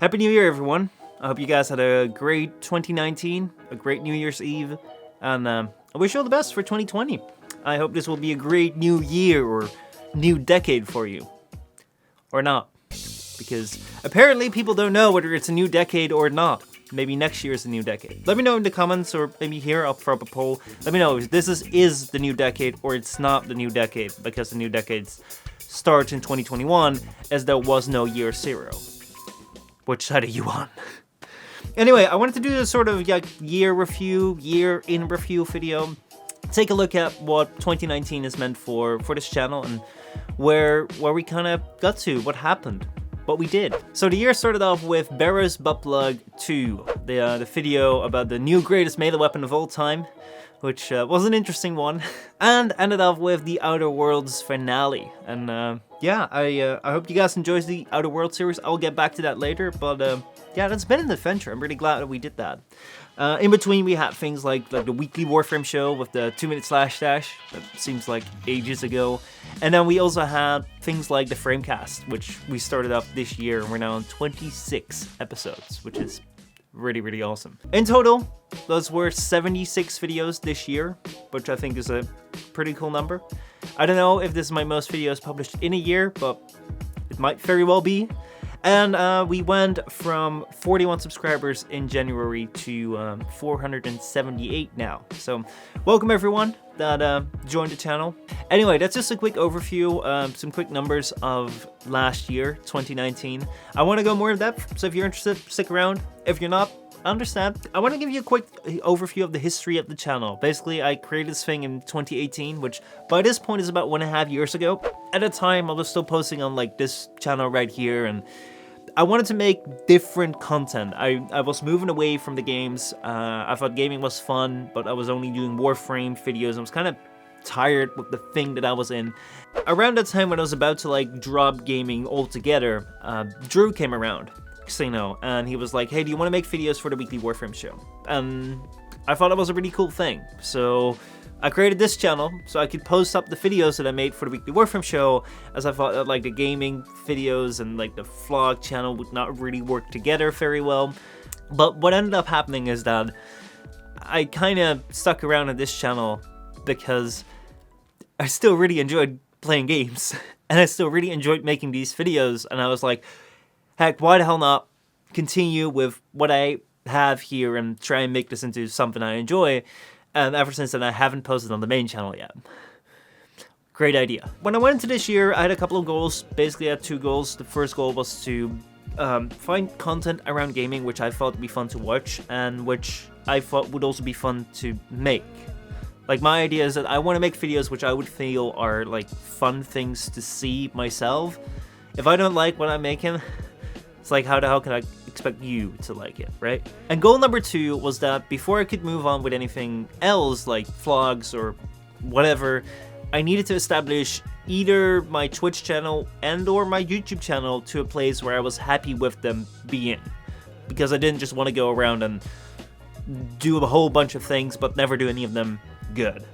Happy New Year, everyone. I hope you guys had a great 2019, a great New Year's Eve, and I wish you all the best for 2020. I hope this will be a great new year or new decade for you. Or not. Because apparently people don't know whether it's a new decade or not. Maybe next year is a new decade. Let me know in the comments, or maybe here I'll throw up a poll. Let me know if this is the new decade or it's not the new decade, because the new decade starts in 2021 as there was no year 0. Which side are you on? Anyway, I wanted to do a sort of year in review video. Take a look at what 2019 is meant for this channel and where we kind of got to, what happened, what we did. So the year started off with Barrow's Butt Plug 2, the video about the new greatest melee weapon of all time, which was an interesting one, and ended off with the Outer Worlds finale. And yeah, I hope you guys enjoyed the Outer Worlds series. I'll get back to that later, but yeah, that's been an adventure. I'm really glad that we did that. In between, we had things like the weekly Warframe show with the 2-minute slash dash. That seems like ages ago. And then we also had things like the Framecast, which we started up this year, and we're now on 26 episodes, which is really, really awesome. In total, those were 76 videos this year, which I think is a pretty cool number. I don't know if this is my most videos published in a year, but it might very well be. And we went from 41 subscribers in January to 478 now. So welcome everyone that joined the channel. Anyway, that's just a quick overview, some quick numbers of last year, 2019. I want to go more in depth, so if you're interested, stick around. If you're not, understand. I want to give you a quick overview of the history of the channel. Basically, I created this thing in 2018, which by this point is about 1.5 years ago. At the time, I was still posting on like this channel right here, and I wanted to make different content. I was moving away from the games. I thought gaming was fun, but I was only doing Warframe videos. I was kind of tired with the thing that I was in. Around that time when I was about to like drop gaming altogether, Drew came around. And he was like, hey, do you want to make videos for the weekly Warframe show? And I thought that was a really cool thing. So I created this channel so I could post up the videos that I made for the weekly Warframe show, as I thought that like the gaming videos and like the vlog channel would not really work together very well. But what ended up happening is that I kind of stuck around on this channel because I still really enjoyed playing games and I still really enjoyed making these videos, and I was like, heck, why the hell not continue with what I have here and try and make this into something I enjoy? And ever since then, I haven't posted on the main channel yet. Great idea. When I went into this year, I had a couple of goals. Basically, I had 2 goals. The first goal was to find content around gaming, which I thought would be fun to watch, and which I thought would also be fun to make. Like, my idea is that I want to make videos which I would feel are, like, fun things to see myself. If I don't like what I'm making, it's like, how the hell can I expect you to like it, right? And goal number 2 was that before I could move on with anything else, like vlogs or whatever, I needed to establish either my Twitch channel and or my YouTube channel to a place where I was happy with them being. Because I didn't just want to go around and do a whole bunch of things but never do any of them good.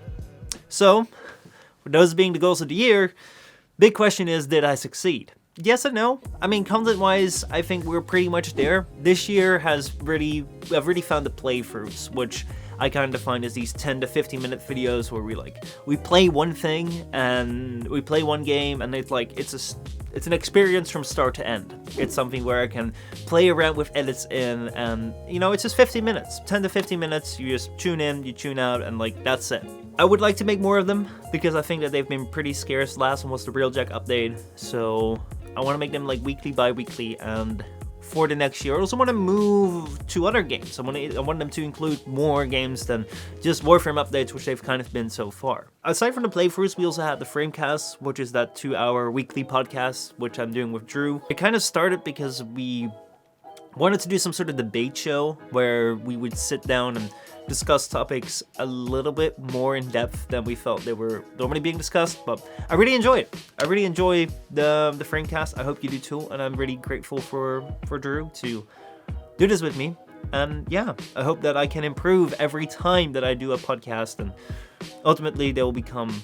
So, for those being the goals of the year, big question is, did I succeed? Yes and no. I mean, content-wise, I think we're pretty much there. This year I've really found the playthroughs, which I kind of find as these 10 to 15 minute videos where we play one thing and we play one game, and it's like it's an experience from start to end. It's something where I can play around with edits in, and you know, it's just 15 minutes, 10 to 15 minutes. You just tune in, you tune out, and like that's it. I would like to make more of them because I think that they've been pretty scarce. Last one was the Real Jack update, so I want to make them like weekly, bi-weekly, and for the next year I also want to move to other games. I want them to include more games than just Warframe updates, which they've kind of been so far. Aside from the playthroughs, we also had the Framecast, which is that 2-hour weekly podcast, which I'm doing with Drew. It kind of started because we wanted to do some sort of debate show where we would sit down and discuss topics a little bit more in depth than we felt they were normally being discussed, but I really enjoy it. I really enjoy the Framecast. I hope you do too, and I'm really grateful for Drew to do this with me. And yeah, I hope that I can improve every time that I do a podcast, and ultimately they will become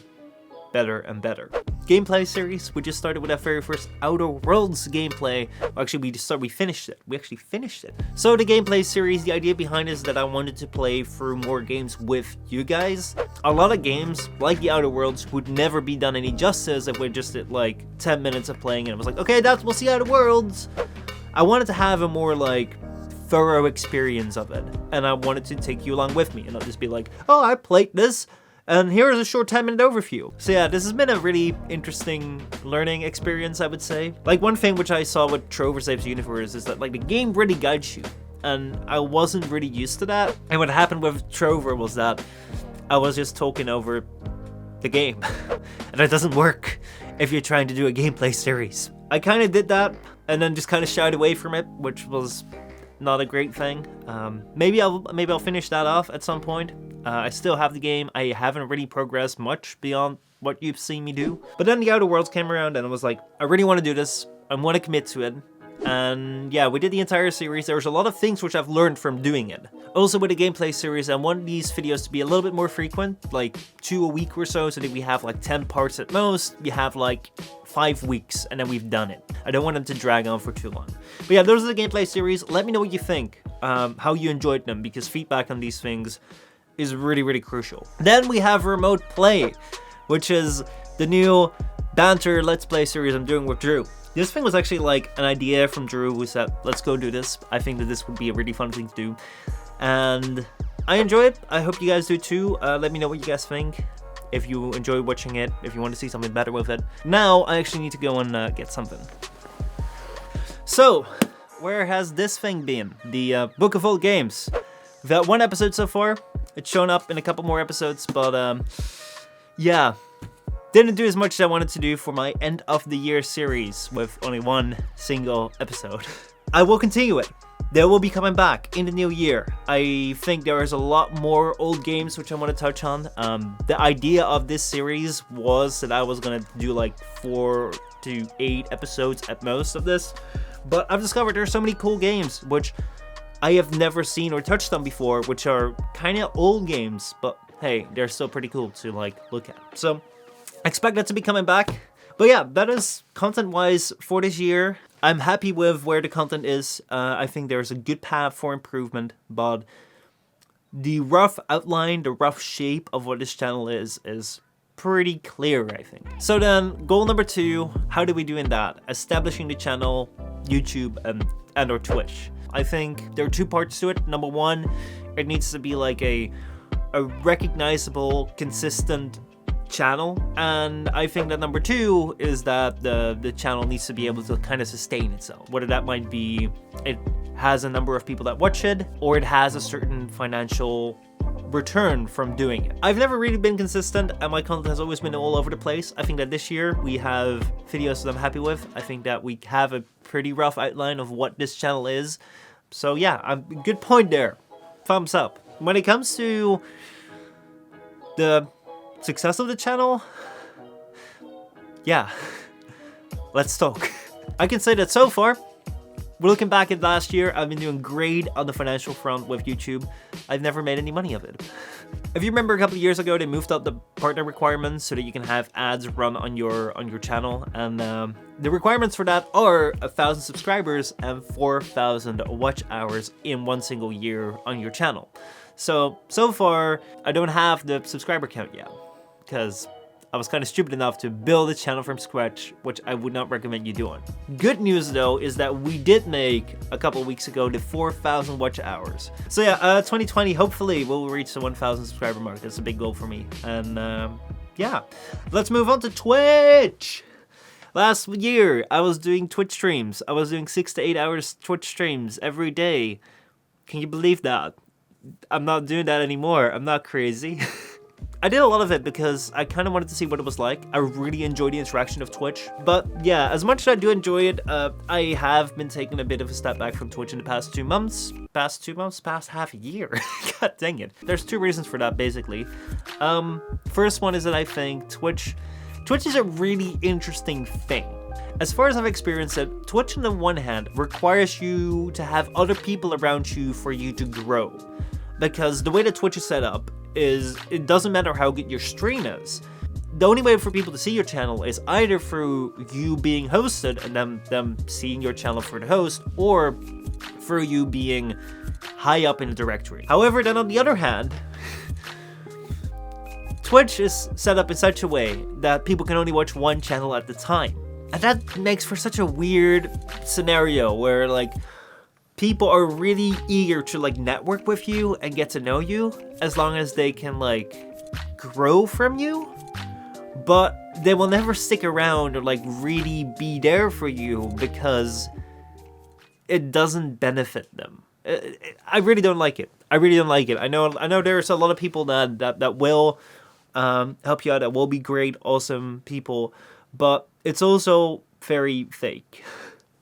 better and better. gameplay series. We just started with our very first Outer Worlds gameplay. Actually, we finished it. We actually finished it. So the gameplay series, the idea behind it is that I wanted to play through more games with you guys. A lot of games, like the Outer Worlds, would never be done any justice if we just did like 10 minutes of playing and it was like, okay, we'll see Outer Worlds. I wanted to have a more like thorough experience of it, and I wanted to take you along with me and not just be like, oh, I played this and here's a short 10-minute overview. So yeah, this has been a really interesting learning experience, I would say. Like, one thing which I saw with Trover Saves the Universe is that like the game really guides you, and I wasn't really used to that. And what happened with Trover was that I was just talking over the game and it doesn't work if you're trying to do a gameplay series. I kind of did that and then just kind of shied away from it, which was not a great thing. Maybe I'll finish that off at some point. I still have the game. I haven't really progressed much beyond what you've seen me do. But then the Outer Worlds came around and I was like, I really want to do this. I want to commit to it. And yeah, we did the entire series. There was a lot of things which I've learned from doing it. Also with the gameplay series, I want these videos to be a little bit more frequent, like 2 a week or so that we have like 10 parts at most. We have like 5 weeks and then we've done it. I don't want them to drag on for too long. But yeah, those are the gameplay series. Let me know what you think, how you enjoyed them, because feedback on these things is really, really crucial. Then we have Remote Play, which is the new banter Let's Play series I'm doing with Drew. This thing was actually like an idea from Drew, who said, let's go do this. I think that this would be a really fun thing to do. And I enjoy it. I hope you guys do too. Let me know what you guys think. If you enjoy watching it, if you want to see something better with it. Now, I actually need to go and get something. So, where has this thing been? The Book of Old Games. We've had 1 episode so far. It's shown up in a couple more episodes, but yeah. Didn't do as much as I wanted to do for my end of the year series with only 1 single episode. I will continue it. They will be coming back in the new year. I think there is a lot more old games which I want to touch on. The idea of this series was that I was going to do like 4 to 8 episodes at most of this. But I've discovered there are so many cool games which I have never seen or touched on before, which are kind of old games, but hey, they're still pretty cool to like look at. So expect that to be coming back. But yeah, that is content-wise for this year. I'm happy with where the content is. I think there's a good path for improvement, but the rough outline, the rough shape of what this channel is pretty clear, I think. So then, goal number 2, how do we do in that? Establishing the channel, YouTube, and or Twitch. I think there are 2 parts to it. Number 1, it needs to be like a recognizable, consistent channel, and I think that number 2 is that the channel needs to be able to kind of sustain itself, whether that might be it has a number of people that watch it, or it has a certain financial return from doing it. I've never really been consistent, and my content has always been all over the place. I think that this year we have videos that I'm happy with. I think that we have a pretty rough outline of what this channel is. So yeah, good point there. Thumbs up. When it comes to the success of the channel, yeah, let's talk. I can say that so far, we're looking back at last year, I've been doing great on the financial front with YouTube. I've never made any money of it. If you remember a couple of years ago, they moved up the partner requirements so that you can have ads run on your channel, and the requirements for that are 1,000 subscribers and 4,000 watch hours in 1 single year on your channel. So far, I don't have the subscriber count yet, because I was kind of stupid enough to build a channel from scratch, which I would not recommend you doing. Good news though is that we did make a couple of weeks ago the 4,000 watch hours. So yeah, 2020 hopefully we'll reach the 1,000 subscriber mark. That's a big goal for me. And yeah, let's move on to Twitch. Last year I was doing Twitch streams. I was doing 6 to 8 hours Twitch streams every day. Can you believe that? I'm not doing that anymore. I'm not crazy. I did a lot of it because I kind of wanted to see what it was like. I really enjoy the interaction of Twitch. But yeah, as much as I do enjoy it, I have been taking a bit of a step back from Twitch in the past 2 months. Past half a year. God dang it. There's 2 reasons for that, basically. First one is that I think Twitch is a really interesting thing. As far as I've experienced it, Twitch on the one hand requires you to have other people around you for you to grow. Because the way that Twitch is set up is, it doesn't matter how good your stream is. the only way for people to see your channel is either through you being hosted and them seeing your channel for the host, or through you being high up in the directory. However, then on the other hand, Twitch is set up in such a way that people can only watch one channel at a time. And that makes for such a weird scenario where like people are really eager to like network with you and get to know you as long as they can like grow from you, but they will never stick around or like really be there for you because it doesn't benefit them. I really don't like it. I really don't like it. I know there's a lot of people that will help you out, that will be great, awesome people, but it's also very fake.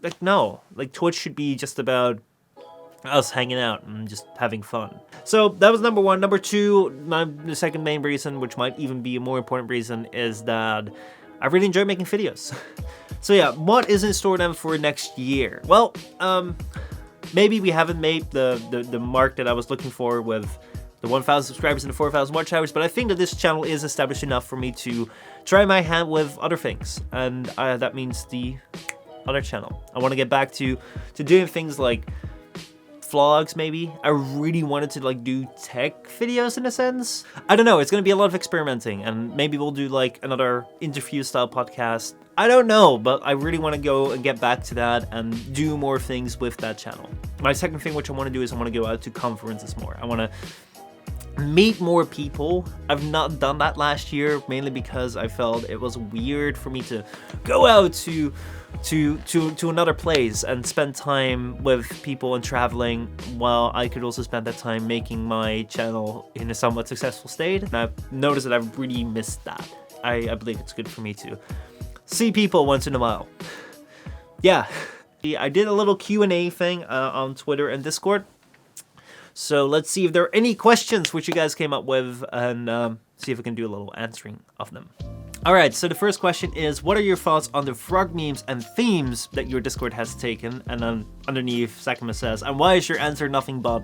Like, no, like Twitch should be just about us hanging out and just having fun. So that was number one. Number two, the second main reason, which might even be a more important reason, is that I really enjoy making videos. So yeah, what is in store then for next year? Well, maybe we haven't made the mark that I was looking for with the 1,000 subscribers and the 4,000 watch hours, but I think that this channel is established enough for me to try my hand with other things, and that means the other channel. I want to get back to doing things like vlogs, maybe. I really wanted to like do tech videos in a sense. I don't know, it's gonna be a lot of experimenting, and maybe we'll do like another interview style podcast. I don't know, but I really want to go and get back to that and do more things with that channel. My second thing which I want to do is I want to go out to conferences more. I want to meet more people. I've not done that last year, mainly because I felt it was weird for me to go out to another place and spend time with people and traveling, while I could also spend that time making my channel in a somewhat successful state. And I've noticed that I've really missed that. I believe it's good for me to see people once in a while. Yeah, I did a little Q&A thing on Twitter and Discord. So let's see if there are any questions which you guys came up with, and see if we can do a little answering of them. Alright, so the first question is, what are your thoughts on the frog memes and themes that your Discord has taken? And then underneath, Sakuma says, and why is your answer nothing but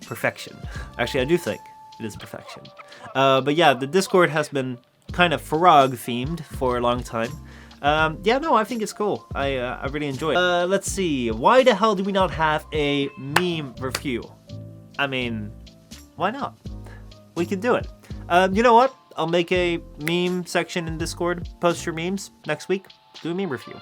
perfection? Actually, I do think it is perfection. But yeah, the Discord has been kind of frog themed for a long time. Yeah, no, I think it's cool. I really enjoy it. Let's see, why the hell do we not have a meme review? I mean, why not? We can do it. You know what? I'll make a meme section in Discord. Post your memes next week. Do a meme review.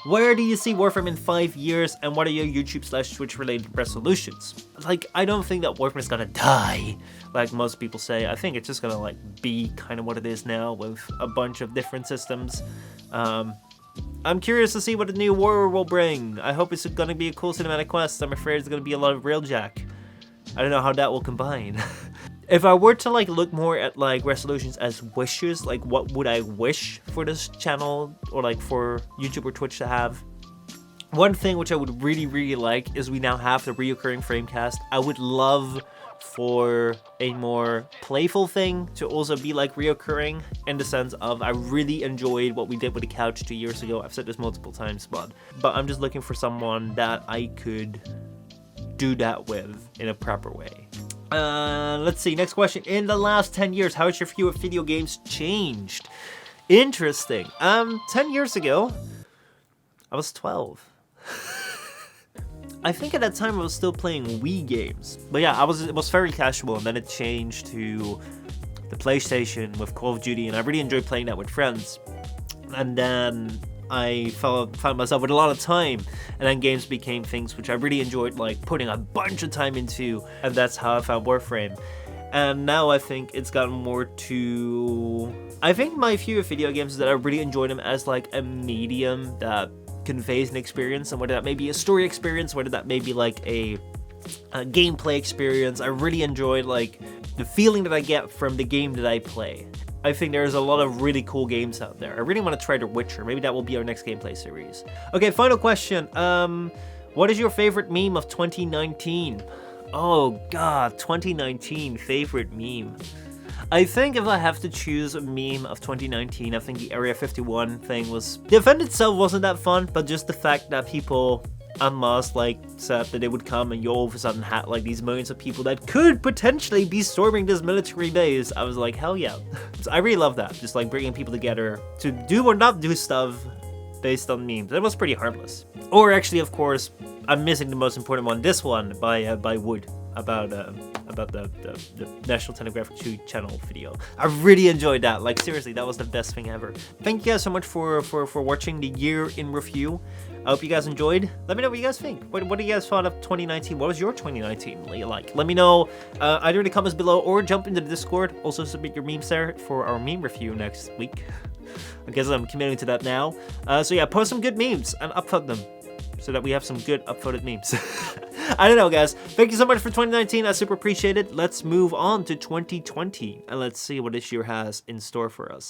Where do you see Warframe in 5 years, and what are your YouTube/Twitch related resolutions? Like, I don't think that Warframe is gonna die, like most people say. I think it's just gonna like be kind of what it is now with a bunch of different systems. I'm curious to see what the new war will bring. I hope it's gonna be a cool cinematic quest. I'm afraid it's gonna be a lot of railjack. I don't know how that will combine. If I were to like look more at like resolutions as wishes, like what would I wish for this channel or like for YouTube or Twitch to have? One thing which I would really like is we now have the reoccurring framecast. I would love for a more playful thing to also be like reoccurring, in the sense of I really enjoyed what we did with the couch 2 years ago. I've said this multiple times, but I'm just looking for someone that I could do that with in a proper way. Let's see, next question. In the last 10 years, how has your view of video games changed? Interesting. 10 years ago, I was 12. I think at that time I was still playing Wii games. But yeah, it was very casual, and then it changed to the PlayStation with Call of Duty, and I really enjoyed playing that with friends. And then I found myself with a lot of time, and then games became things which I really enjoyed like putting a bunch of time into, and that's how I found Warframe. And now I think it's gotten more to... I think my view of video games is that I really enjoy them as like a medium that conveys an experience, and whether that may be a story experience, whether that may be like a gameplay experience. I really enjoyed like the feeling that I get from the game that I play. I think there's a lot of really cool games out there. I really want to try The Witcher. Maybe that will be our next gameplay series. Okay, final question. What is your favorite meme of 2019? Oh god, 2019 favorite meme. I think if I have to choose a meme of 2019, I think the Area 51 thing was... The event itself wasn't that fun, but just the fact that people en masse like said that it would come, and you all of a sudden had like these millions of people that could potentially be storming this military base, I was like, hell yeah. So I really love that, just like bringing people together to do or not do stuff based on memes. That was pretty harmless. Or actually, of course, I'm missing the most important one. This one by Wood about the National Telegraphic 2 channel video. I really enjoyed that. Like seriously, that was the best thing ever. Thank you guys so much for watching the year in review. I hope you guys enjoyed. Let me know what you guys think. What do you guys thought of 2019? What was your 2019 like? Let me know either in the comments below or jump into the Discord. Also submit your memes there for our meme review next week. I guess I'm committing to that now. So yeah, post some good memes and upvote them so that we have some good upvoted memes. I don't know, guys. Thank you so much for 2019. I super appreciate it. Let's move on to 2020 and let's see what this year has in store for us.